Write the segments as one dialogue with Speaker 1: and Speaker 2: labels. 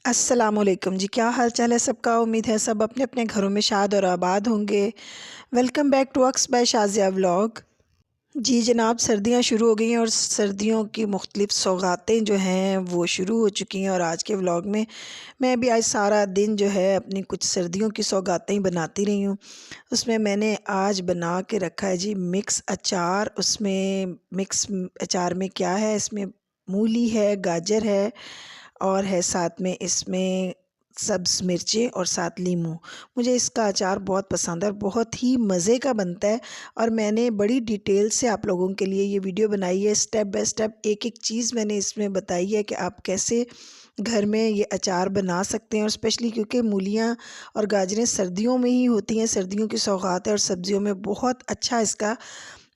Speaker 1: अस्सलामुअलैकुम जी, क्या हाल चाल है सबका। उम्मीद है सब अपने अपने घरों में शाद और आबाद होंगे। Welcome back to Aks by Shazia vlog. जी जनाब, सर्दियां शुरू हो गई हैं और सर्दियों की मुख्तलिफ़ सौगातें जो हैं वो शुरू हो चुकी हैं। और आज के व्लॉग में मैं भी आज सारा दिन जो है अपनी कुछ सर्दियों की सौगातें ही बनाती रही हूँ। उसमें मैंने आज बना के रखा है जी मिक्स अचार। उसमें मिक्स अचार में क्या है, इसमें मूली है, गाजर है और है साथ में इसमें सब्ज़ मिर्चें और साथ लीमू। मुझे इसका अचार बहुत पसंद है और बहुत ही मज़े का बनता है। और मैंने बड़ी डिटेल से आप लोगों के लिए ये वीडियो बनाई है, स्टेप बाय स्टेप एक-एक चीज़ मैंने इसमें बताई है कि आप कैसे घर में ये अचार बना सकते हैं। और स्पेशली क्योंकि मूलियाँ और गाजरें सर्दियों में ही होती हैं, सर्दियों की सौगात है और सब्ज़ियों में बहुत अच्छा इसका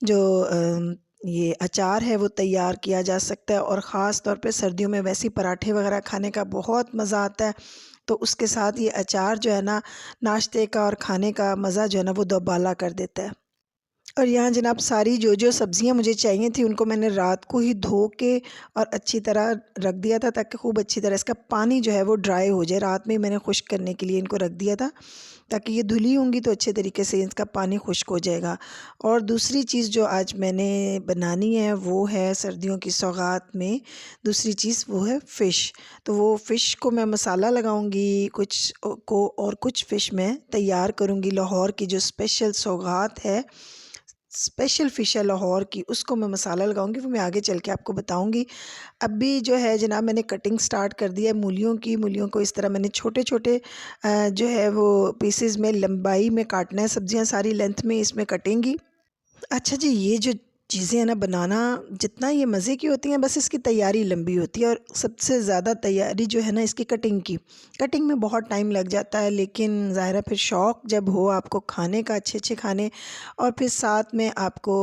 Speaker 1: जो ये अचार है वो तैयार किया जा सकता है। और ख़ास तौर पे सर्दियों में वैसे ही पराठे वग़ैरह खाने का बहुत मज़ा आता है, तो उसके साथ ये अचार जो है ना, नाश्ते का और खाने का मज़ा जो है ना वो दोबाला कर देता है। और यहाँ जनाब सारी जो सब्ज़ियाँ मुझे चाहिए थी उनको मैंने रात को ही धो के और अच्छी तरह रख दिया था, ताकि खूब अच्छी तरह इसका पानी जो है वो ड्राई हो जाए। रात में ही मैंने खुश्क करने के लिए इनको रख दिया था, ताकि ये धुली होंगी तो अच्छे तरीके से इसका पानी खुश्क हो जाएगा। और दूसरी चीज़ जो आज मैंने बनानी है वो है सर्दियों की सौगात में दूसरी चीज़, वो है फ़िश। तो वो फ़िश को मैं मसाला लगाऊंगी कुछ को, और कुछ फ़िश मैं तैयार करूंगी। लाहौर की जो स्पेशल सौगात है, स्पेशल फ़िश है लाहौर की, उसको मैं मसाला लगाऊंगी, वो मैं आगे चल के आपको बताऊंगी। अभी जो है जनाब मैंने कटिंग स्टार्ट कर दिया है मूलियों की। मूलियों को इस तरह मैंने छोटे-छोटे जो है वो पीसेस में लंबाई में काटना है। सब्जियां सारी लेंथ में इसमें कटेंगी। अच्छा जी, ये जो चीज़ें हैं ना बनाना, जितना ये मज़े की होती हैं बस इसकी तैयारी लंबी होती है। और सबसे ज़्यादा तैयारी जो है ना इसकी कटिंग की, कटिंग में बहुत टाइम लग जाता है। लेकिन ज़ाहिर है फिर शौक़ जब हो आपको खाने का, अच्छे-अच्छे खाने, और फिर साथ में आपको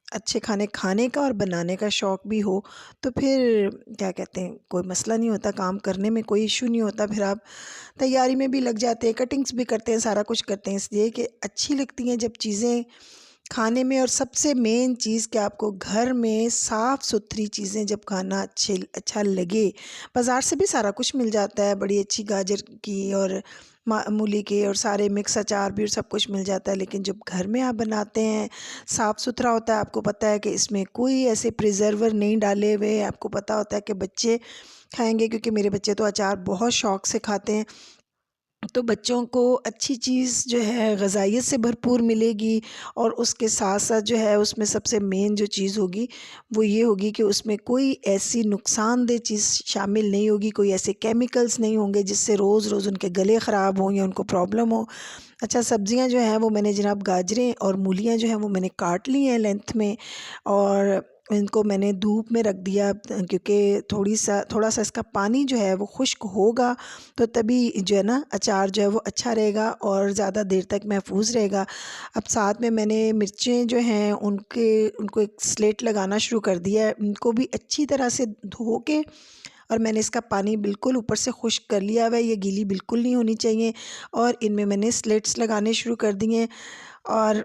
Speaker 1: अच्छे खाने खाने का और बनाने का शौक़ भी हो, तो फिर क्या कहते हैं, कोई मसला नहीं होता, काम करने में कोई इशू नहीं होता। फिर आप तैयारी में भी लग जाते हैं, कटिंग्स भी करते हैं, सारा कुछ करते हैं, इसलिए कि अच्छी लगती हैं जब चीज़ें खाने में। और सबसे मेन चीज़ कि आपको घर में साफ़ सुथरी चीज़ें जब खाना अच्छा लगे। बाज़ार से भी सारा कुछ मिल जाता है, बड़ी अच्छी गाजर की और मूली के और सारे मिक्स अचार भी और सब कुछ मिल जाता है। लेकिन जब घर में आप बनाते हैं, साफ़ सुथरा होता है, आपको पता है कि इसमें कोई ऐसे प्रिजर्वर नहीं डाले हुए, आपको पता होता है कि बच्चे खाएंगे, क्योंकि मेरे बच्चे तो अचार बहुत शौक़ से खाते हैं। तो बच्चों को अच्छी चीज़ जो है ग़ज़ाइयत से भरपूर मिलेगी। और उसके साथ साथ जो है उसमें सबसे मेन जो चीज़ होगी वो ये होगी कि उसमें कोई ऐसी नुकसानदेह चीज़ शामिल नहीं होगी, कोई ऐसे केमिकल्स नहीं होंगे जिससे रोज़ रोज़ उनके गले ख़राब हों या उनको प्रॉब्लम हो। अच्छा, सब्ज़ियां जो हैं वो मैंने जनाब गाजरें और मूलियां जो हैं वो मैंने काट ली हैं लेंथ में, और इनको मैंने धूप में रख दिया, क्योंकि थोड़ा सा इसका पानी जो है वो खुश्क होगा तो तभी जो है ना अचार जो है वो अच्छा रहेगा और ज़्यादा देर तक महफूज रहेगा। अब साथ में मैंने मिर्चें जो हैं उनको एक स्लेट लगाना शुरू कर दिया है। इनको भी अच्छी तरह से धो के और मैंने इसका पानी बिल्कुल ऊपर से खुश्क कर लिया हुआ है, ये गीली बिल्कुल नहीं होनी चाहिए। और इनमें मैंने स्लेट्स लगाने शुरू कर दिए हैं। और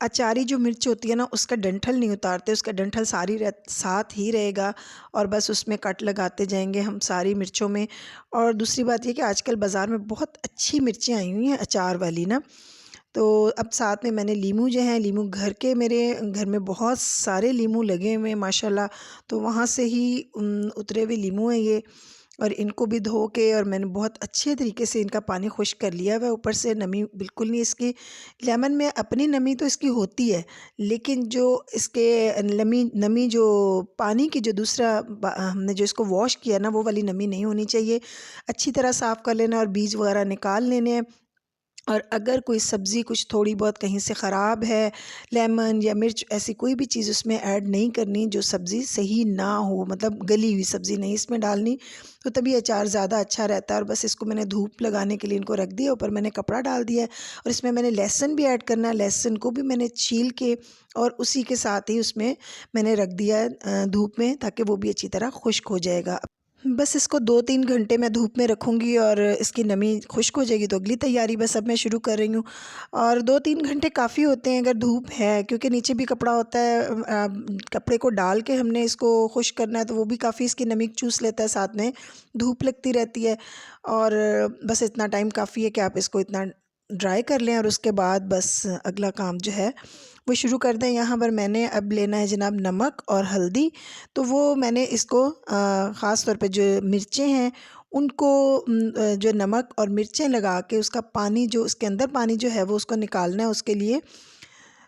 Speaker 1: अचारी जो मिर्च होती है ना उसका डंठल नहीं उतारते, उसका डंठल साथ ही रहेगा, और बस उसमें कट लगाते जाएंगे हम सारी मिर्चों में। और दूसरी बात ये कि आजकल बाज़ार में बहुत अच्छी मिर्चें आई हुई हैं अचार वाली ना। तो अब साथ में मैंने लीमू जो हैं, लीमू मेरे घर में बहुत सारे लीमू लगे हुए हैं माशाल्लाह, तो वहाँ से ही उतरे हुए लीमू हैं ये। और इनको भी धो के और मैंने बहुत अच्छे तरीके से इनका पानी खुश्क कर लिया हुआ है। ऊपर से नमी बिल्कुल नहीं इसकी, लेमन में अपनी नमी तो इसकी होती है, लेकिन जो इसके नमी नमी जो पानी की जो हमने जो इसको वॉश किया ना वो वाली नमी नहीं होनी चाहिए। अच्छी तरह साफ़ कर लेना और बीज वगैरह निकाल लेने हैं। और अगर कोई सब्ज़ी कुछ थोड़ी बहुत कहीं से ख़राब है, लेमन या मिर्च ऐसी कोई भी चीज़ उसमें ऐड नहीं करनी जो सब्ज़ी सही ना हो, मतलब गली हुई सब्ज़ी नहीं इसमें डालनी, तो तभी अचार ज़्यादा अच्छा रहता है। और बस इसको मैंने धूप लगाने के लिए इनको रख दिया, ऊपर मैंने कपड़ा डाल दिया है। और इसमें मैंने लहसुन भी ऐड करना है, लहसुन को भी मैंने छील के और उसी के साथ ही उसमें मैंने रख दिया है धूप में, ताकि वो भी अच्छी तरह खुश्क हो जाएगा। बस इसको 2-3 घंटे मैं धूप में रखूँगी और इसकी नमी खुश्क हो जाएगी तो अगली तैयारी बस अब मैं शुरू कर रही हूँ। और 2-3 घंटे काफ़ी होते हैं अगर धूप है, क्योंकि नीचे भी कपड़ा होता है। कपड़े को डाल के हमने इसको खुश्क करना है तो वो भी काफ़ी इसकी नमी चूस लेता है, साथ में धूप लगती रहती है। और बस इतना टाइम काफ़ी है कि आप इसको इतना ड्राई कर लें और उसके बाद बस अगला काम जो है वो शुरू कर दें। यहाँ पर मैंने अब लेना है जनाब नमक और हल्दी। तो वो मैंने इसको ख़ास तौर पे जो मिर्चें हैं उनको जो नमक और मिर्चें लगा के उसका पानी, जो उसके अंदर पानी जो है वो उसको निकालना है। उसके लिए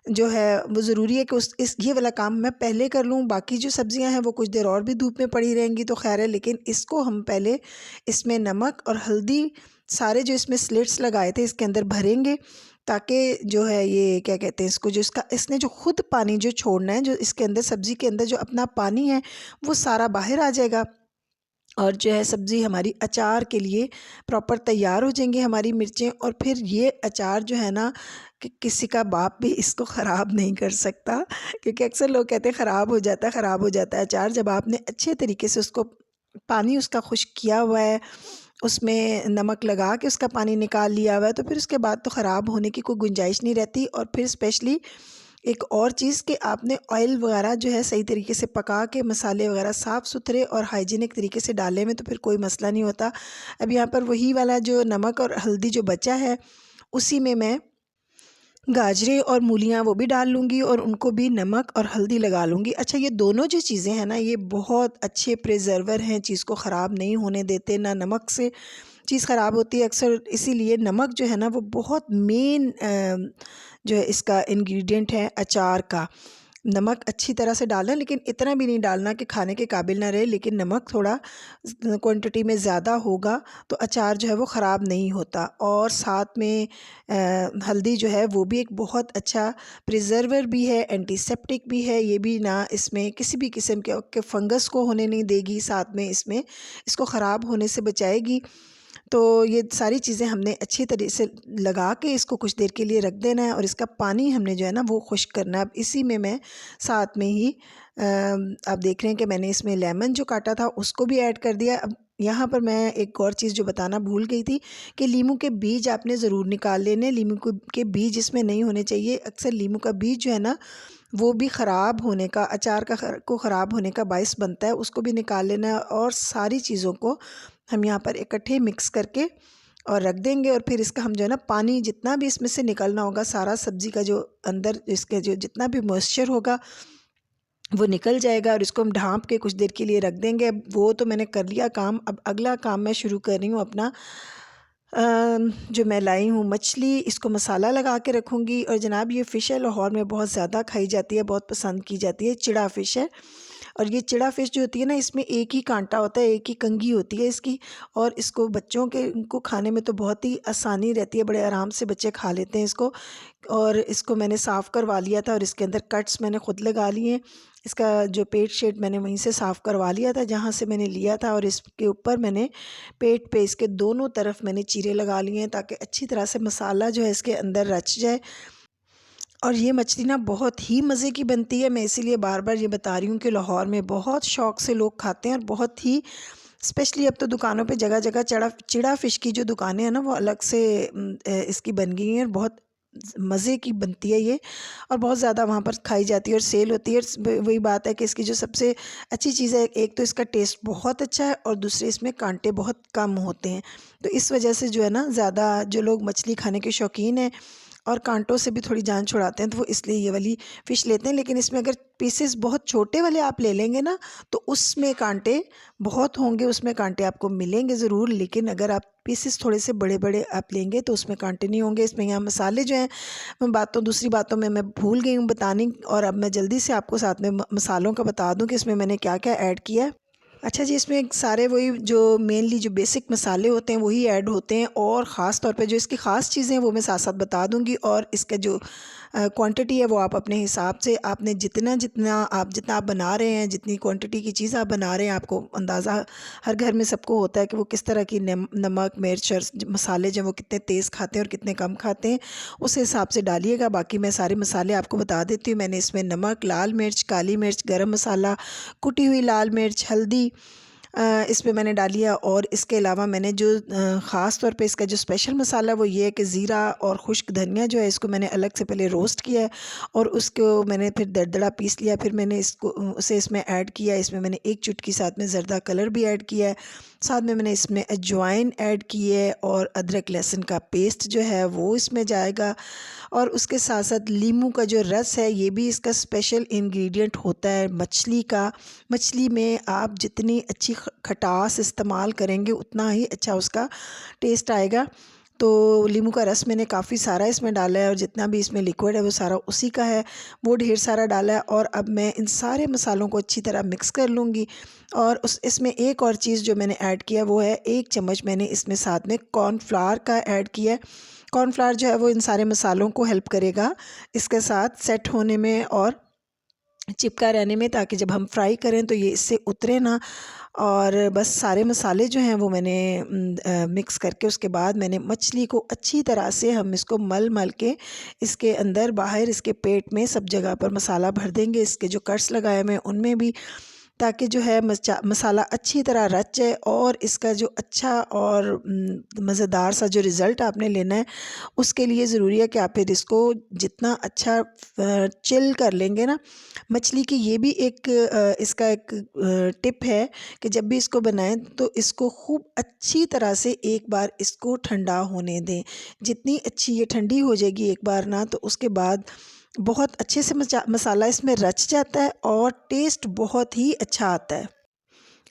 Speaker 1: जो है वो ज़रूरी है कि ये वाला काम मैं पहले कर लूँ। बाकी जो सब्ज़ियाँ हैं वो कुछ देर और भी धूप में पड़ी रहेंगी तो खैर है, लेकिन इसको हम पहले इसमें नमक और हल्दी सारे जो इसमें स्लिट्स लगाए थे इसके अंदर भरेंगे, ताकि जो है ये क्या कहते हैं इसको, जो इसका इसने जो खुद पानी जो छोड़ना है, जो इसके अंदर सब्ज़ी के अंदर जो अपना पानी है वो सारा बाहर आ जाएगा और जो है सब्ज़ी हमारी अचार के लिए प्रॉपर तैयार हो जाएंगी हमारी मिर्चें। और फिर ये अचार जो है ना कि किसी का बाप भी इसको ख़राब नहीं कर सकता, क्योंकि अक्सर लोग कहते हैं ख़राब हो जाता है, ख़राब हो जाता है अचार। जब आपने अच्छे तरीके से उसको पानी उसका खुश्क किया हुआ है, उसमें नमक लगा के उसका पानी निकाल लिया हुआ है, तो फिर उसके बाद तो ख़राब होने की कोई गुंजाइश नहीं रहती। और फिर स्पेशली एक और चीज़ कि आपने ऑयल वगैरह जो है सही तरीके से पका के, मसाले वगैरह साफ़ सुथरे और हाइजीनिक तरीके से डाले में, तो फिर कोई मसला नहीं होता। अब यहाँ पर वही वाला जो नमक और हल्दी जो बचा है उसी में मैं गाजरें और मूलियाँ वो भी डाल लूँगी और उनको भी नमक और हल्दी लगा लूँगी। अच्छा, ये दोनों जो चीज़ें हैं ना ये बहुत अच्छे प्रिजर्वर हैं, चीज़ को ख़राब नहीं होने देते। ना नमक से चीज़ ख़राब होती है अक्सर, इसीलिए नमक जो है ना वो बहुत मेन जो है इसका इंग्रेडिएंट है अचार का। नमक अच्छी तरह से डालना, लेकिन इतना भी नहीं डालना कि खाने के काबिल ना रहे, लेकिन नमक थोड़ा क्वांटिटी में ज़्यादा होगा तो अचार जो है वो ख़राब नहीं होता। और साथ में हल्दी जो है वो भी एक बहुत अच्छा प्रिजर्वर भी है, एंटीसेप्टिक भी है। ये भी ना इसमें किसी भी किस्म के फंगस को होने नहीं देगी, साथ में इसमें इसको ख़राब होने से बचाएगी। तो ये सारी चीज़ें हमने अच्छी तरह से लगा के इसको कुछ देर के लिए रख देना है और इसका पानी हमने जो है ना वो खुश्क करना है। अब इसी में मैं साथ में ही आप देख रहे हैं कि मैंने इसमें लेमन जो काटा था उसको भी ऐड कर दिया। अब यहाँ पर मैं एक और चीज़ जो बताना भूल गई थी कि लीमू के बीज आपने ज़रूर निकाल लेने। लीमू के बीज इसमें नहीं होने चाहिए। अक्सर लीमू का बीज जो है ना वो भी ख़राब होने का, अचार को ख़राब होने का बायस बनता है, उसको भी निकाल लेना है। और सारी चीज़ों को हम यहाँ पर इकट्ठे मिक्स करके और रख देंगे। और फिर इसका हम जो है ना पानी जितना भी इसमें से निकलना होगा, सारा सब्ज़ी का जो अंदर इसके जो जितना भी मॉइस्चर होगा वो निकल जाएगा और इसको हम ढाँप के कुछ देर के लिए रख देंगे। अब वो तो मैंने कर लिया काम, अब अगला काम मैं शुरू कर रही हूँ अपना। जो मैं लाई हूँ मछली, इसको मसाला लगा के रखूँगी। और जनाब ये फ़िश है, लाहौर में बहुत ज़्यादा खाई जाती है, बहुत पसंद की जाती है, चिड़ा फ़िश है। और ये चिड़ा फ़िश जो होती है ना इसमें एक ही कांटा होता है, एक ही कंघी होती है इसकी। और इसको बच्चों के को खाने में तो बहुत ही आसानी रहती है, बड़े आराम से बच्चे खा लेते हैं इसको। और इसको मैंने साफ़ करवा लिया था और इसके अंदर कट्स मैंने ख़ुद लगा लिए हैं। इसका जो पेट शेट मैंने वहीं से साफ़ करवा लिया था जहाँ से मैंने लिया था। और इसके ऊपर मैंने पेट पे इसके दोनों तरफ मैंने चीरे लगा लिए हैं ताकि अच्छी तरह से मसाला जो है इसके अंदर रच जाए। और ये मछली ना बहुत ही मज़े की बनती है। मैं इसीलिए बार बार ये बता रही हूँ कि लाहौर में बहुत शौक़ से लोग खाते हैं और बहुत ही स्पेशली अब तो दुकानों पे जगह जगह चिड़ा फ़िश की जो दुकानें हैं ना वो अलग से इसकी बन गई हैं। और बहुत मज़े की बनती है ये और बहुत ज़्यादा वहाँ पर खाई जाती है और सेल होती है। वही बात है कि इसकी जो सबसे अच्छी चीज़ है, एक तो इसका टेस्ट बहुत अच्छा है और दूसरे इसमें कांटे बहुत कम होते हैं। तो इस वजह से जो है ना ज़्यादा जो लोग मछली खाने के शौकीन हैं और कांटों से भी थोड़ी जान छुड़ाते हैं तो वो इसलिए ये वाली फ़िश लेते हैं। लेकिन इसमें अगर पीसेस बहुत छोटे वाले आप ले लेंगे ना तो उसमें कांटे बहुत होंगे, उसमें कांटे आपको मिलेंगे ज़रूर। लेकिन अगर आप पीसेस थोड़े से बड़े बड़े आप लेंगे तो उसमें कांटे नहीं होंगे। इसमें यहाँ मसाले जो हैं, मैं दूसरी बातों में मैं भूल गई हूँ बतानी। और अब मैं जल्दी से आपको साथ में मसालों का बता दूँ कि इसमें मैंने क्या क्या ऐड किया है। अच्छा जी, इसमें सारे वही जो मेनली जो बेसिक मसाले होते हैं वही ऐड होते हैं। और ख़ास तौर पे जो इसकी ख़ास चीज़ें हैं वो मैं साथ साथ बता दूंगी। और इसका जो क्वांटिटी है वो आप अपने हिसाब से, आपने जितना आप बना रहे हैं, जितनी क्वांटिटी की चीज़ आप बना रहे हैं, आपको अंदाज़ा हर घर में सबको होता है कि वो किस तरह की नमक मिर्च और मसाले जो वो कितने तेज़ खाते हैं और कितने कम खाते हैं, उस हिसाब से डालिएगा। बाकी मैं सारे मसाले आपको बता देती हूँ। मैंने इसमें नमक, लाल मिर्च, काली मिर्च, गरम मसाला, कुटी हुई लाल मिर्च, हल्दी, इसमें मैंने डाली है। और इसके अलावा मैंने जो ख़ास तौर पे इसका जो स्पेशल मसाला वो ये है कि ज़ीरा और खुश्क धनिया जो है इसको मैंने अलग से पहले रोस्ट किया है और उसको मैंने फिर दरदरा पीस लिया। फिर मैंने इसको उसे इसमें ऐड किया। इसमें मैंने एक चुटकी साथ में ज़रदा कलर भी ऐड किया है। साथ में मैंने इसमें अजवाइन ऐड की है और अदरक लहसुन का पेस्ट जो है वो इसमें जाएगा। और उसके साथ साथ लीमू का जो रस है ये भी इसका स्पेशल इंग्रेडिएंट होता है मछली का। मछली में आप जितनी अच्छी खटास इस्तेमाल करेंगे उतना ही अच्छा उसका टेस्ट आएगा। तो नींबू का रस मैंने काफ़ी सारा इसमें डाला है और जितना भी इसमें लिक्विड है वो सारा उसी का है, वो ढेर सारा डाला है। और अब मैं इन सारे मसालों को अच्छी तरह मिक्स कर लूँगी। और इसमें एक और चीज़ जो मैंने ऐड किया वो है 1 चम्मच मैंने इसमें साथ में कॉर्नफ्लावर का ऐड किया है। कॉर्नफ्लावर जो है वो इन सारे मसालों को हेल्प करेगा इसके साथ सेट होने में और चिपका रहने में, ताकि जब हम फ्राई करें तो ये इससे उतरे ना। और बस सारे मसाले जो हैं वो मैंने मिक्स करके उसके बाद मैंने मछली को अच्छी तरह से हम इसको मल मल के इसके अंदर बाहर इसके पेट में सब जगह पर मसाला भर देंगे। इसके जो कट्स लगाए हुए हैं उनमें भी, ताकि जो है मसाला अच्छी तरह रच जाए और इसका जो अच्छा और मज़ेदार सा जो रिज़ल्ट आपने लेना है उसके लिए ज़रूरी है कि आप फिर इसको जितना अच्छा चिल कर लेंगे ना। मछली की ये भी एक इसका एक टिप है कि जब भी इसको बनाएं तो इसको खूब अच्छी तरह से एक बार इसको ठंडा होने दें। जितनी अच्छी ये ठंडी हो जाएगी एक बार ना, तो उसके बाद बहुत अच्छे से मसाला इसमें रच जाता है और टेस्ट बहुत ही अच्छा आता है।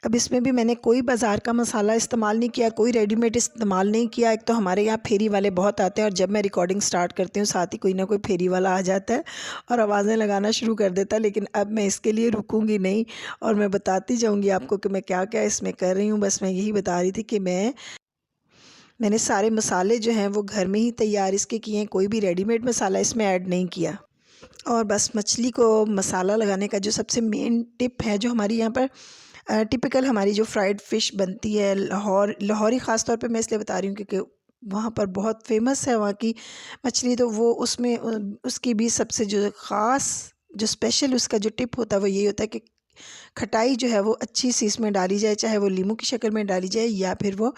Speaker 1: अब इसमें भी मैंने कोई बाज़ार का मसाला इस्तेमाल नहीं किया, कोई रेडीमेड इस्तेमाल नहीं किया। एक तो हमारे यहाँ फेरी वाले बहुत आते हैं और जब मैं रिकॉर्डिंग स्टार्ट करती हूँ साथ ही कोई ना कोई फेरी वाला आ जाता है और आवाज़ें लगाना शुरू कर देता है। लेकिन अब मैं इसके लिए रुकूंगी नहीं और मैं बताती जाऊँगी आपको कि मैं क्या क्या इसमें कर रही हूँ। बस मैं यही बता रही थी कि मैंने सारे मसाले जो हैं वो घर में ही तैयार इसके किए हैं, कोई भी रेडीमेड मसाला इसमें ऐड नहीं किया। और बस मछली को मसाला लगाने का जो सबसे मेन टिप है जो हमारी यहाँ पर टिपिकल हमारी जो फ्राइड फ़िश बनती है लाहौरी ख़ास तौर पे मैं इसलिए बता रही हूँ क्योंकि वहाँ पर बहुत फेमस है वहाँ की मछली। तो वो उसमें उसकी भी सबसे जो ख़ास जो स्पेशल उसका जो टिप होता है वो यही होता है कि खटाई जो है वो अच्छी सी इसमें डाली जाए, चाहे वो नींबू की शक्ल में डाली जाए या फिर वो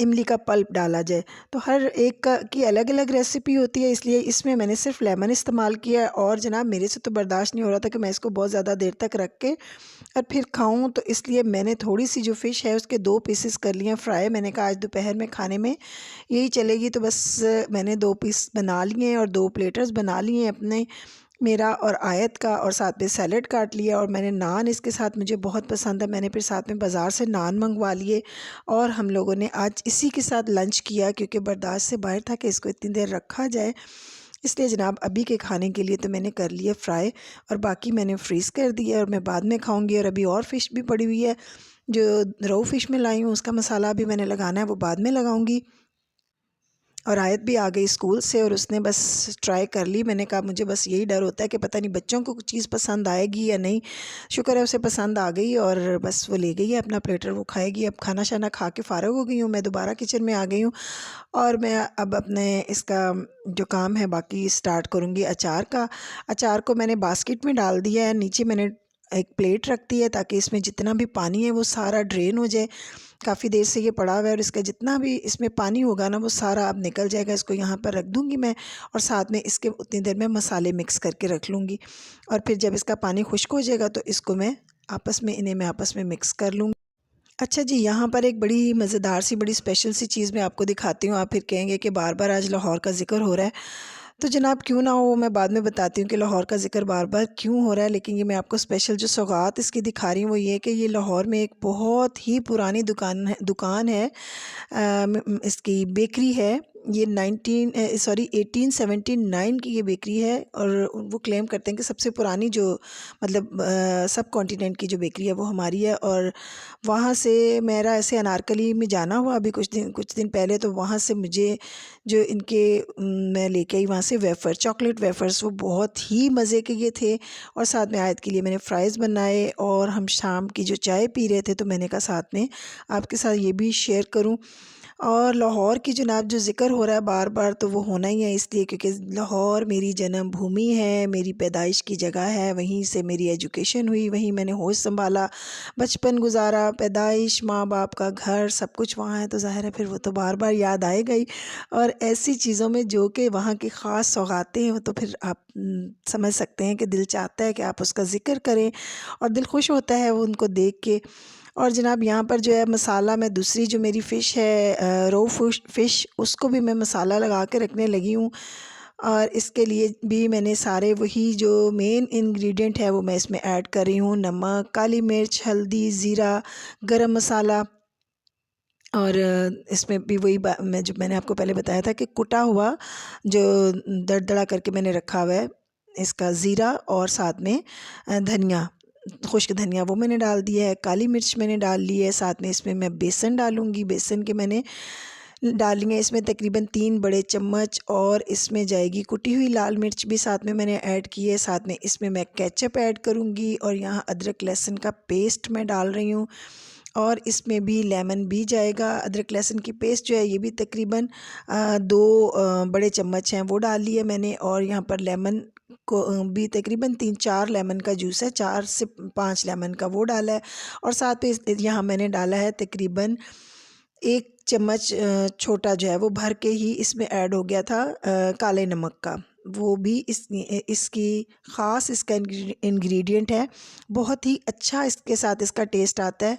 Speaker 1: इमली का पल्प डाला जाए। तो हर एक की अलग अलग रेसिपी होती है, इसलिए इसमें मैंने सिर्फ लेमन इस्तेमाल किया। और जनाब मेरे से तो बर्दाश्त नहीं हो रहा था कि मैं इसको बहुत ज़्यादा देर तक रख के और फिर खाऊं, तो इसलिए मैंने थोड़ी सी जो फ़िश है उसके 2 पीसेस कर लिए फ्राई। मैंने कहा आज दोपहर में खाने में यही चलेगी, तो बस मैंने 2 पीस बना लिए और 2 प्लेटर्स बना लिए अपने, मेरा और आयत का, और साथ में सैलड काट लिया। और मैंने नान इसके साथ मुझे बहुत पसंद है, मैंने फिर साथ में बाज़ार से नान मंगवा लिए और हम लोगों ने आज इसी के साथ लंच किया क्योंकि बर्दाश्त से बाहर था कि इसको इतनी देर रखा जाए। इसलिए जनाब अभी के खाने के लिए तो मैंने कर लिया फ्राई और बाकी मैंने फ्रीज़ कर दिया और मैं बाद में खाऊंगी। और अभी और फ़िश भी पड़ी हुई है जो रोहू फ़िश में लाई हूँ, उसका मसाला अभी मैंने लगाना है, वो बाद में लगाऊंगी। और आयत भी आ गई स्कूल से और उसने बस ट्राई कर ली। मैंने कहा मुझे बस यही डर होता है कि पता नहीं बच्चों को कुछ चीज़ पसंद आएगी या नहीं। शुक्र है उसे पसंद आ गई और बस वो ले गई है अपना प्लेटर, वो खाएगी। अब खाना शाना खा के फ़ारग हो गई हूँ, मैं दोबारा किचन में आ गई हूँ और मैं अब अपने इसका जो काम है बाकी स्टार्ट करूँगी। अचार का, अचार को मैंने बास्केट में डाल दिया है, नीचे मैंने एक प्लेट रख दी है ताकि इसमें जितना भी पानी है वो सारा ड्रेन हो जाए। काफ़ी देर से ये पड़ा हुआ है और इसका जितना भी इसमें पानी होगा ना वो सारा अब निकल जाएगा। इसको यहाँ पर रख दूँगी मैं और साथ में इसके उतनी देर में मसाले मिक्स करके रख लूँगी और फिर जब इसका पानी खुश्क हो जाएगा तो इसको मैं आपस में मिक्स कर लूँगी। अच्छा जी, यहाँ पर एक बड़ी मज़ेदार सी बड़ी स्पेशल सी चीज़ मैं आपको दिखाती हूँ। आप फिर कहेंगे कि बार बार आज लाहौर का ज़िक्र हो रहा है, तो जनाब क्यों ना हो, मैं बाद में बताती हूँ कि लाहौर का ज़िक्र बार बार क्यों हो रहा है। लेकिन ये मैं आपको स्पेशल जो सौगात इसकी दिखा रही हूँ वो ये कि ये लाहौर में एक बहुत ही पुरानी दुकान है। इसकी बेकरी है, ये 1879 की ये बेकरी है और वो क्लेम करते हैं कि सबसे पुरानी जो मतलब सब कॉन्टिनेंट की जो बेकरी है वो हमारी है। और वहाँ से मेरा ऐसे अनारकली में जाना हुआ अभी कुछ दिन पहले, तो वहाँ से मुझे जो इनके मैं लेके आई वहाँ से वेफ़र, चॉकलेट वेफ़र्स, वो बहुत ही मज़े के ये थे। और साथ में आयत के लिए मैंने फ़्राइज़ बनाए और हम शाम की जो चाय पी रहे थे तो मैंने कहा साथ में आपके साथ ये भी शेयर करूँ। और लाहौर की जनाब जो ज़िक्र हो रहा है बार बार, तो वो होना ही है इसलिए क्योंकि लाहौर मेरी जन्मभूमि है, मेरी पैदाइश की जगह है, वहीं से मेरी एजुकेशन हुई, वहीं मैंने होश संभाला, बचपन गुजारा, पैदाइश, माँ बाप का घर, सब कुछ वहाँ है, तो ज़ाहिर है फिर वो तो बार बार याद आएगा ही। और ऐसी चीज़ों में जो कि वहाँ की ख़ास सौगातें हैं, वो तो फिर आप समझ सकते हैं कि दिल चाहता है कि आप उसका ज़िक्र करें और दिल खुश होता है वो उनको देख के। और जनाब यहाँ पर जो है मसाला, मैं दूसरी जो मेरी फ़िश है रो फ़िश, उसको भी मैं मसाला लगा के रखने लगी हूँ। और इसके लिए भी मैंने सारे वही जो मेन इंग्रेडिएंट है वो मैं इसमें ऐड कर रही हूँ। नमक, काली मिर्च, हल्दी, ज़ीरा, गरम मसाला। और इसमें भी वही मैंने आपको पहले बताया था कि कुटा हुआ जो दरदरा करके मैंने रखा हुआ है इसका ज़ीरा, और साथ में धनिया, खुश्क धनिया वो मैंने डाल दिया है, काली मिर्च मैंने डाल ली है, साथ में इसमें मैं बेसन डालूँगी। बेसन के मैंने डालेंगे इसमें तकरीबन 3 बड़े चम्मच, और इसमें जाएगी कुटी हुई लाल मिर्च भी साथ में मैंने ऐड की है। साथ में इसमें मैं केचप ऐड करूँगी, और यहाँ अदरक लहसुन का पेस्ट मैं डाल रही हूँ, और इसमें भी लेमन भी जाएगा। अदरक लहसुन की पेस्ट जो है ये भी तकरीबन 2 बड़े चम्मच हैं वो डाल लिए मैंने, और यहाँ पर लेमन को भी तकरीबन 3-4 लेमन का जूस है, 4 से 5 लेमन का वो डाला है। और साथ में यहाँ मैंने डाला है तकरीबन 1 चम्मच छोटा जो है वो भर के ही इसमें ऐड हो गया था काले नमक का, वो भी इसकी ख़ास इसका इंग्रेडिएंट है, बहुत ही अच्छा इसके साथ इसका टेस्ट आता है।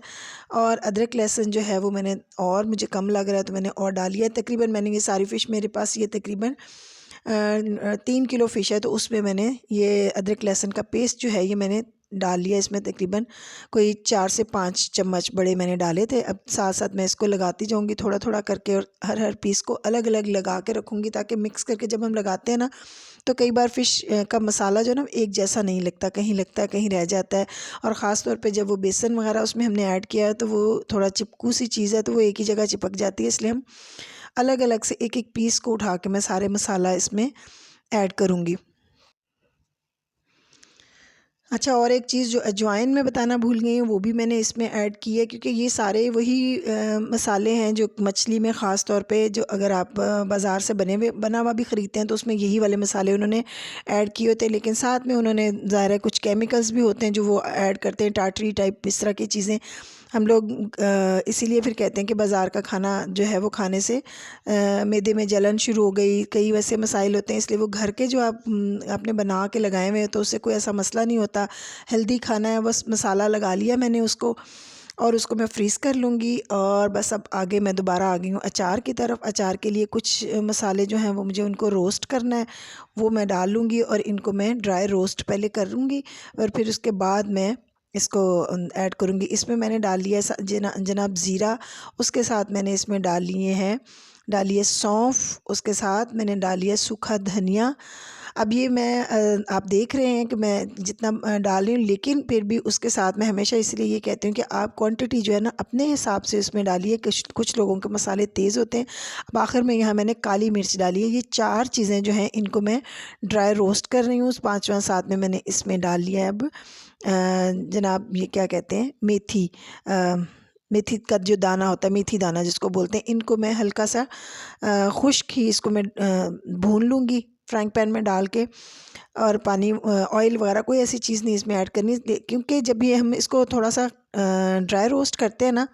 Speaker 1: और अदरक लहसुन जो है वो मैंने, और मुझे कम लग रहा है तो मैंने और डाल लिया। तकरीबन मैंने ये सारी फ़िश, मेरे पास ये तकरीबन 3 किलो फ़िश है, तो उसमें मैंने ये अदरक लहसुन का पेस्ट जो है ये मैंने डाल लिया। इसमें तकरीबन कोई 4 से 5 चम्मच बड़े मैंने डाले थे। अब साथ साथ मैं इसको लगाती जाऊँगी थोड़ा थोड़ा करके, और हर पीस को अलग अलग लगा के रखूँगी, ताकि मिक्स करके जब हम लगाते हैं ना, तो कई बार फ़िश का मसाला जो है ना एक जैसा नहीं लगता, कहीं लगता है कहीं रह जाता है। और ख़ास तौर पे जब वो बेसन वगैरह उसमें हमने ऐड किया है, तो वो थोड़ा चिपकू सी चीज़ है, तो वो एक ही जगह चिपक जाती है, इसलिए हम अलग अलग से एक एक पीस को उठा के मैं सारे मसाला इसमें ऐड करूँगी। अच्छा, और एक चीज़ जो अजवाइन मैं बताना भूल गई हूँ, वो भी मैंने इसमें ऐड की है, क्योंकि ये सारे वही मसाले हैं जो मछली में ख़ास तौर पे, जो अगर आप बाज़ार से बना हुआ भी ख़रीदते हैं तो उसमें यही वाले मसाले उन्होंने ऐड किए होते हैं। लेकिन साथ में उन्होंने ज़ाहिर है कुछ केमिकल्स भी होते हैं जो वो ऐड करते हैं, टाटरी टाइप इस तरह की चीज़ें। हम लोग इसीलिए फिर कहते हैं कि बाज़ार का खाना जो है वो खाने से मैदे में जलन शुरू हो गई, कई वैसे मसाइल होते हैं। इसलिए वो घर के जो आपने बना के लगाए हुए हैं, तो उससे कोई ऐसा मसला नहीं होता। हेल्दी खाना है, बस मसाला लगा लिया मैंने उसको, और उसको मैं फ्रीज़ कर लूँगी। और बस अब आगे मैं दोबारा आ गई हूँ अचार की तरफ। अचार के लिए कुछ मसाले जो हैं वो मुझे उनको रोस्ट करना है, वो मैं डाल लूँगी, और इनको मैं ड्राई रोस्ट पहले करूँगी, और फिर उसके बाद मैं इसको ऐड करूँगी। इसमें मैंने डाल लिया जनाब ज़ीरा, उसके साथ मैंने इसमें डाली है सौंफ, उसके साथ मैंने डाली है सूखा धनिया। अब ये मैं आप देख रहे हैं कि मैं जितना डाल रही हूँ, लेकिन फिर भी उसके साथ मैं हमेशा इसलिए ये कहती हूँ कि आप क्वांटिटी जो है ना अपने हिसाब से उसमें डालिए। कुछ लोगों के मसाले तेज़ होते हैं। अब आखिर में यहाँ मैंने काली मिर्च डाली है। ये 4 चीज़ें जो हैं इनको मैं ड्राई रोस्ट कर रही हूँ। 5वां साथ में मैंने इसमें डाल लिया है अब जनाब ये क्या कहते हैं, मेथी। मेथी का जो दाना होता है, मेथी दाना जिसको बोलते हैं, इनको मैं हल्का सा खुश्क ही इसको मैं भून लूँगी फ्राइंग पैन में डाल के। और पानी ऑयल वगैरह कोई ऐसी चीज़ नहीं इसमें ऐड करनी, क्योंकि जब ये हम इसको थोड़ा सा ड्राई रोस्ट करते हैं ना,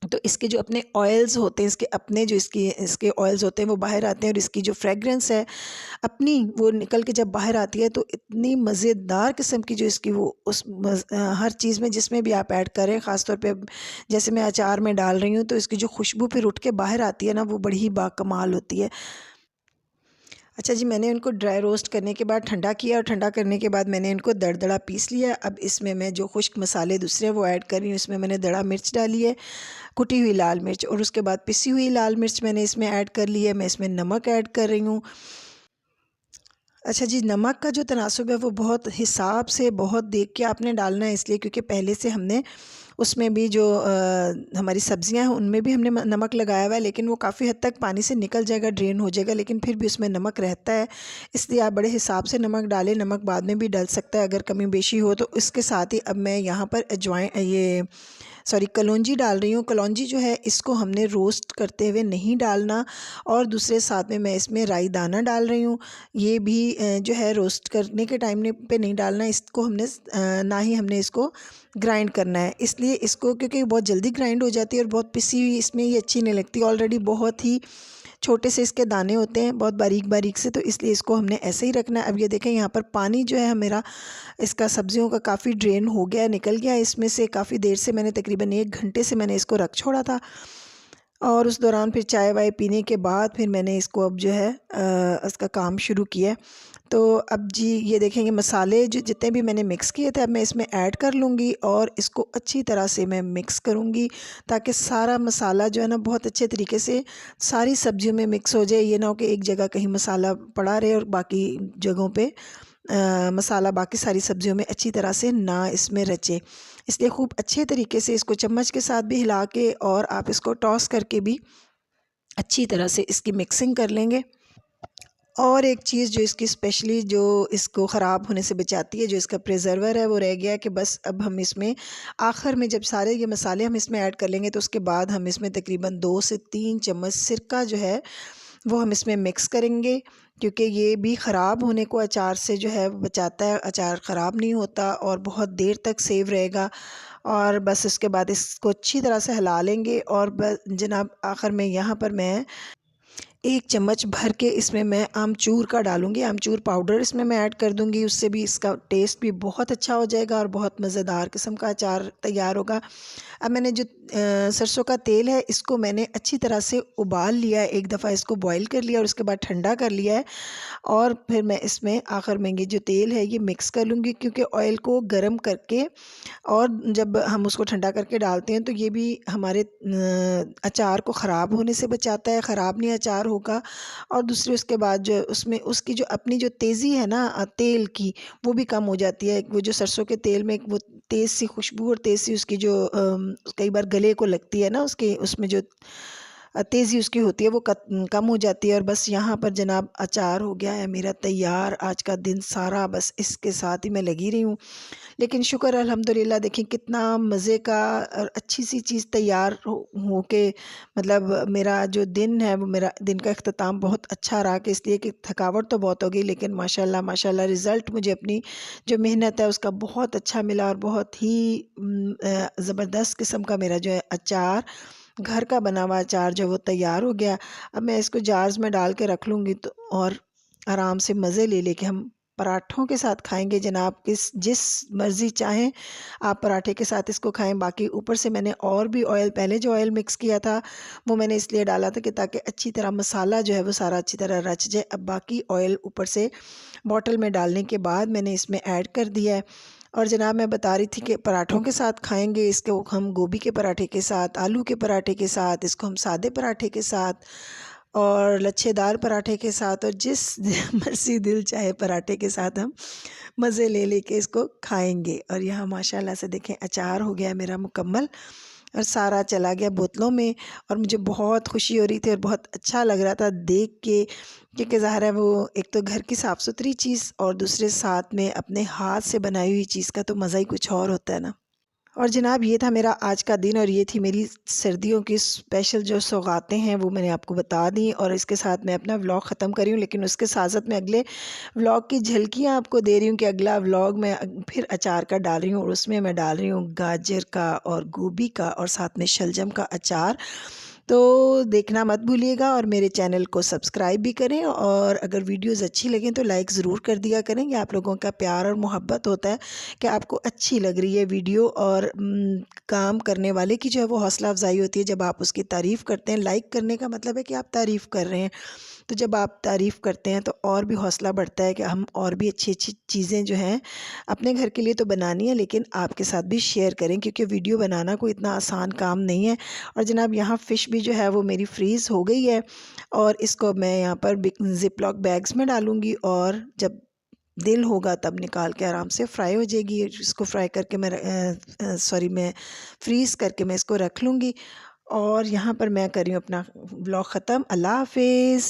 Speaker 1: तो इसके जो अपने ऑयल्स होते हैं, इसके अपने जो इसके ऑयल्स होते हैं वो बाहर आते हैं, और इसकी जो फ्रेगरेंस है अपनी वो निकल के जब बाहर आती है, तो इतनी मज़ेदार किस्म की जो इसकी वो हर चीज़ में जिसमें भी आप ऐड करें, ख़ास तौर पे जैसे मैं अचार में डाल रही हूँ, तो इसकी जो खुशबू फिर उठ के बाहर आती है ना, वो बड़ी ही बाकमाल होती है। अच्छा जी, मैंने उनको ड्राई रोस्ट करने के बाद ठंडा किया, और ठंडा करने के बाद मैंने इनको दरदरा पीस लिया। अब इसमें मैं जो खुश्क मसाले दूसरे हैं वो ऐड कर रही हूँ। इसमें मैंने दड़ा मिर्च डाली है, कुटी हुई लाल मिर्च, और उसके बाद पिसी हुई लाल मिर्च मैंने इसमें ऐड कर ली है। मैं इसमें नमक ऐड कर रही हूँ। अच्छा जी, नमक का जो तनासुब है वो बहुत हिसाब से, बहुत देख के आपने डालना है, इसलिए क्योंकि पहले से हमने उसमें भी जो हमारी सब्जियां हैं उनमें भी हमने नमक लगाया हुआ है, लेकिन वो काफ़ी हद तक पानी से निकल जाएगा, ड्रेन हो जाएगा, लेकिन फिर भी उसमें नमक रहता है। इसलिए आप बड़े हिसाब से नमक डालें। नमक बाद में भी डल सकता है अगर कमी बेशी हो तो। इसके साथ ही अब मैं यहाँ पर अजवाइन, ये सॉरी कलौंजी डाल रही हूँ। कलौंजी जो है इसको हमने रोस्ट करते हुए नहीं डालना, और दूसरे साथ में मैं इसमें राई दाना डाल रही हूँ। ये भी जो है रोस्ट करने के टाइम पे नहीं डालना, इसको हमने ना ही हमने इसको ग्राइंड करना है। इसलिए इसको, क्योंकि बहुत जल्दी ग्राइंड हो जाती है और बहुत पिसी हुई इसमें ये अच्छी नहीं लगती, ऑलरेडी बहुत ही छोटे से इसके दाने होते हैं, बहुत बारीक बारीक से, तो इसलिए इसको हमने ऐसे ही रखना है। अब ये देखें यहाँ पर पानी जो है मेरा इसका सब्जियों का काफ़ी ड्रेन हो गया, निकल गया इसमें से। काफ़ी देर से मैंने, तकरीबन 1 घंटे से मैंने इसको रख छोड़ा था, और उस दौरान फिर चाय वाय पीने के बाद फिर मैंने इसको अब जो है इसका काम शुरू किया। तो अब जी ये देखेंगे मसाले जो जितने भी मैंने मिक्स किए थे अब मैं इसमें ऐड कर लूँगी, और इसको अच्छी तरह से मैं मिक्स करूँगी ताकि सारा मसाला जो है ना बहुत अच्छे तरीके से सारी सब्जियों में मिक्स हो जाए। ये ना हो कि एक जगह कहीं मसाला पड़ा रहे और बाकी जगहों पे मसाला बाकी सारी सब्जियों में अच्छी तरह से ना इसमें रचे। इसलिए खूब अच्छे तरीके से इसको चम्मच के साथ भी हिला के, और आप इसको टॉस करके भी अच्छी तरह से इसकी मिक्सिंग कर लेंगे। और एक चीज़ जो इसकी स्पेशली जो इसको ख़राब होने से बचाती है, जो इसका प्रिजर्वर है, वो रह गया है कि बस अब हम इसमें आखिर में जब सारे ये मसाले हम इसमें ऐड कर लेंगे तो उसके बाद हम इसमें तकरीबन 2 से 3 चम्मच सिरका जो है वो हम इसमें मिक्स करेंगे, क्योंकि ये भी ख़राब होने को अचार से जो है बचाता है। अचार ख़राब नहीं होता और बहुत देर तक सेव रहेगा। और बस इसके बाद इसको अच्छी तरह से हिला लेंगे, और बस जनाब आखिर में यहाँ पर मैं 1 चम्मच भर के इसमें मैं आमचूर का डालूँगी, आमचूर पाउडर इसमें मैं ऐड कर दूँगी। उससे भी इसका टेस्ट भी बहुत अच्छा हो जाएगा और बहुत मज़ेदार किस्म का अचार तैयार होगा। अब मैंने जो सरसों का तेल है इसको मैंने अच्छी तरह से उबाल लिया है, एक दफ़ा इसको बॉईल कर लिया और उसके बाद ठंडा कर लिया है, और फिर मैं इसमें आखिर में ये जो तेल है ये मिक्स कर लूँगी, क्योंकि ऑयल को गर्म करके और जब हम उसको ठंडा करके डालते हैं तो ये भी हमारे अचार को ख़राब होने से बचाता है, ख़राब नहीं अचार होगा। और दूसरी उसके बाद जो उसमें उसकी जो अपनी जो तेज़ी है ना तेल की, वो भी कम हो जाती है। वो जो सरसों के तेल में वो तेज़ सी खुशबू और तेज़ सी उसकी जो कई बार गले को लगती है ना, उसके उसमें जो तेज़ी उसकी होती है वो कम हो जाती है। और बस यहाँ पर जनाब अचार हो गया है मेरा तैयार। आज का दिन सारा बस इसके साथ ही मैं लगी रही हूँ, लेकिन शुक्र अल्हम्दुलिल्लाह देखिए कितना मज़े का और अच्छी सी चीज़ तैयार हो के, मतलब मेरा जो दिन है वो मेरा दिन का इख्तिताम बहुत अच्छा रहा। कि इसलिए कि थकावट तो बहुत हो गई, लेकिन माशाल्लाह माशाल्लाह रिज़ल्ट मुझे अपनी जो मेहनत है उसका बहुत अच्छा मिला, और बहुत ही ज़बरदस्त किस्म का मेरा जो है अचार, घर का बना हुआ अचार जो वो तैयार हो गया। अब मैं इसको जार्स में डाल के रख लूँगी, तो और आराम से मज़े ले लेके हम पराठों के साथ खाएंगे जनाब। किस जिस मर्ज़ी चाहें आप पराठे के साथ इसको खाएं। बाकी ऊपर से मैंने और भी ऑयल, पहले जो ऑयल मिक्स किया था वो मैंने इसलिए डाला था कि ताकि अच्छी तरह मसाला जो है वो सारा अच्छी तरह रच जाए। अब बाकी ऑयल ऊपर से बॉटल में डालने के बाद मैंने इसमें ऐड कर दिया है। और जनाब मैं बता रही थी कि पराठों के साथ खाएंगे इसको, हम गोभी के पराठे के साथ, आलू के पराठे के साथ, इसको हम सादे पराठे के साथ और लच्छेदार पराठे के साथ, और जिस मर्ज़ी दिल चाहे पराठे के साथ हम मज़े ले लेके इसको खाएंगे। और यहाँ माशाल्लाह से देखें अचार हो गया मेरा मुकम्मल और सारा चला गया बोतलों में, और मुझे बहुत खुशी हो रही थी और बहुत अच्छा लग रहा था देख के, क्योंकि ज़ाहिर है वो एक तो घर की साफ़ सुथरी चीज़ और दूसरे साथ में अपने हाथ से बनाई हुई चीज़ का तो मज़ा ही कुछ और होता है ना। और जनाब ये था मेरा आज का दिन, और ये थी मेरी सर्दियों की स्पेशल जो सौगातें हैं वो मैंने आपको बता दी, और इसके साथ मैं अपना व्लॉग ख़त्म कर रही हूँ। लेकिन उसके साथ साथ मैं अगले व्लॉग की झलकियाँ आपको दे रही हूँ कि अगला व्लॉग मैं फिर अचार का डाल रही हूँ, और उसमें मैं डाल रही हूँ गाजर का और गोभी का और साथ में शलजम का अचार। तो देखना मत भूलिएगा, और मेरे चैनल को सब्सक्राइब भी करें, और अगर वीडियोस अच्छी लगें तो लाइक ज़रूर कर दिया करें। ये आप लोगों का प्यार और मोहब्बत होता है कि आपको अच्छी लग रही है वीडियो, और काम करने वाले की जो है वो हौसला अफजाई होती है जब आप उसकी तारीफ़ करते हैं। लाइक करने का मतलब है कि आप तारीफ़ कर रहे हैं, तो जब आप तारीफ़ करते हैं तो और भी हौसला बढ़ता है कि हम और भी अच्छी अच्छी चीज़ें जो हैं अपने घर के लिए तो बनानी है, लेकिन आपके साथ भी शेयर करें, क्योंकि वीडियो बनाना कोई इतना आसान काम नहीं है। और जनाब यहाँ फ़िश भी जो है वो मेरी फ्रीज़ हो गई है, और इसको मैं यहाँ पर ज़िप लॉक बैग्स में डालूँगी, और जब दिल होगा तब निकाल के आराम से फ्राई हो जाएगी। इसको फ्राई करके मैं फ्रीज़ करके मैं इसको रख लूँगी। और यहाँ पर मैं कर रही हूँ अपना व्लॉग ख़त्म। अल्लाह हाफ़िज़।